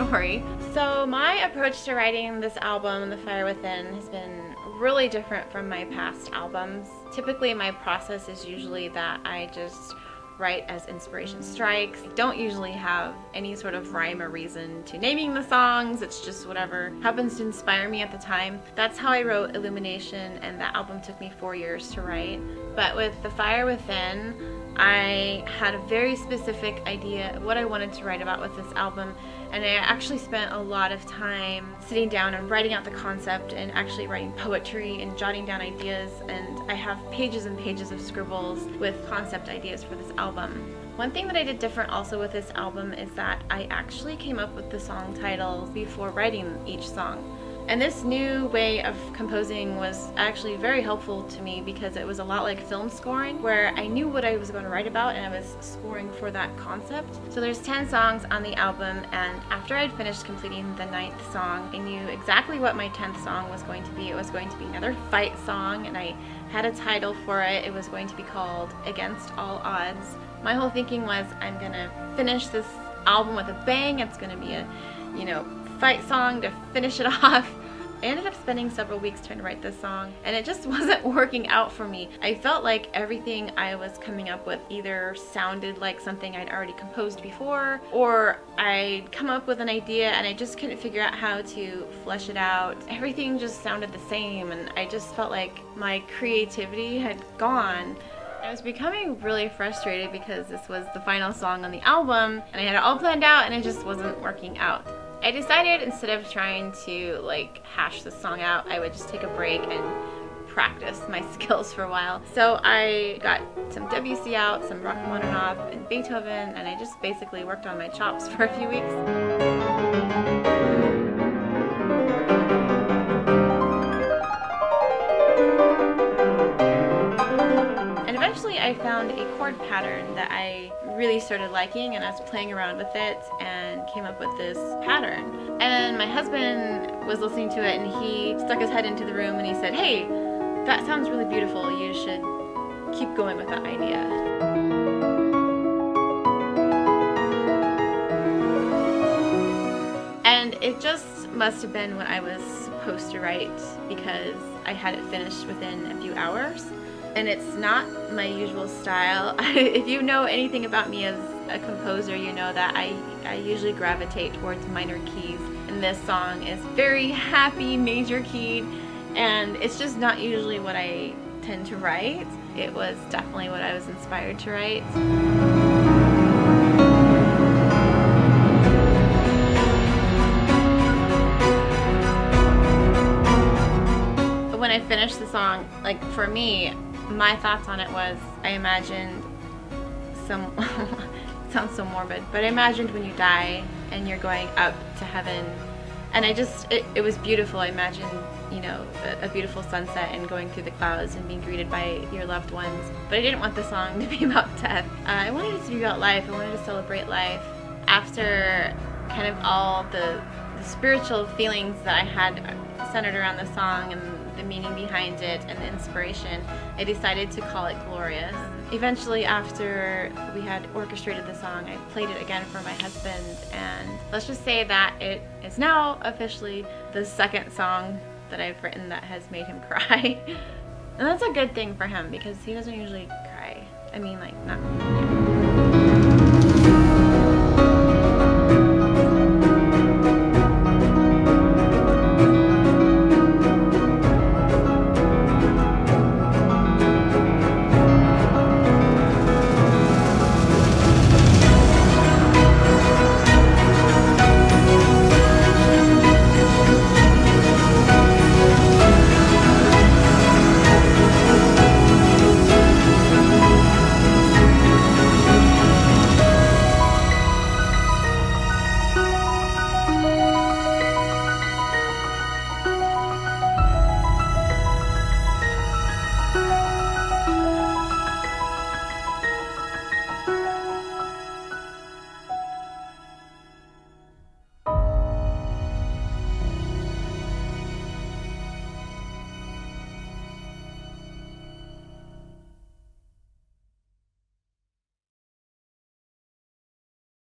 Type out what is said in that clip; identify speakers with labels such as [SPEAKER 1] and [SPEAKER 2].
[SPEAKER 1] story. So my approach to writing this album, The Fire Within, has been really different from my past albums. Typically my process is usually that I just write as inspiration strikes. I don't usually have any sort of rhyme or reason to naming the songs. It's just whatever happens to inspire me at the time. That's how I wrote Illumination, and that album took me 4 years to write. But with The Fire Within, I had a very specific idea of what I wanted to write about with this album, and I actually spent a lot of time sitting down and writing out the concept and actually writing poetry and jotting down ideas, and I have pages and pages of scribbles with concept ideas for this album. One thing that I did different also with this album is that I actually came up with the song titles before writing each song. And this new way of composing was actually very helpful to me because it was a lot like film scoring, where I knew what I was going to write about and I was scoring for that concept. So there's 10 songs on the album, and after I'd finished completing the 9th song, I knew exactly what my 10th song was going to be. It was going to be another fight song, and I had a title for it. It was going to be called Against All Odds. My whole thinking was, I'm going to finish this album with a bang. It's going to be a, fight song to finish it off. I ended up spending several weeks trying to write this song, and it just wasn't working out for me. I felt like everything I was coming up with either sounded like something I'd already composed before, or I'd come up with an idea and I just couldn't figure out how to flesh it out. Everything just sounded the same, and I just felt like my creativity had gone. I was becoming really frustrated because this was the final song on the album, and I had it all planned out and it just wasn't working out. I decided instead of trying to hash this song out, I would just take a break and practice my skills for a while. So I got some Debussy out, some Rachmaninoff and Beethoven, and I just basically worked on my chops for a few weeks. Eventually I found a chord pattern that I really started liking, and I was playing around with it and came up with this pattern. And my husband was listening to it, and he stuck his head into the room and he said, "Hey, that sounds really beautiful. You should keep going with that idea." And it just must have been what I was supposed to write, because I had it finished within a few hours. And it's not my usual style. If you know anything about me as a composer, you know that I usually gravitate towards minor keys. And this song is very happy, major keyed, and it's just not usually what I tend to write. It was definitely what I was inspired to write. But when I finished the song, for me, my thoughts on it was, I imagined some, it sounds so morbid, but I imagined when you die and you're going up to heaven, and it was beautiful. I imagined, a beautiful sunset and going through the clouds and being greeted by your loved ones. But I didn't want the song to be about death. I wanted it to be about life. I wanted to celebrate life. After kind of all the spiritual feelings that I had centered around the song and the meaning behind it and the inspiration, I decided to call it Glorious. Eventually, after we had orchestrated the song, I played it again for my husband, and let's just say that it is now officially the 2nd song that I've written that has made him cry. And that's a good thing for him, because he doesn't usually cry. I mean, not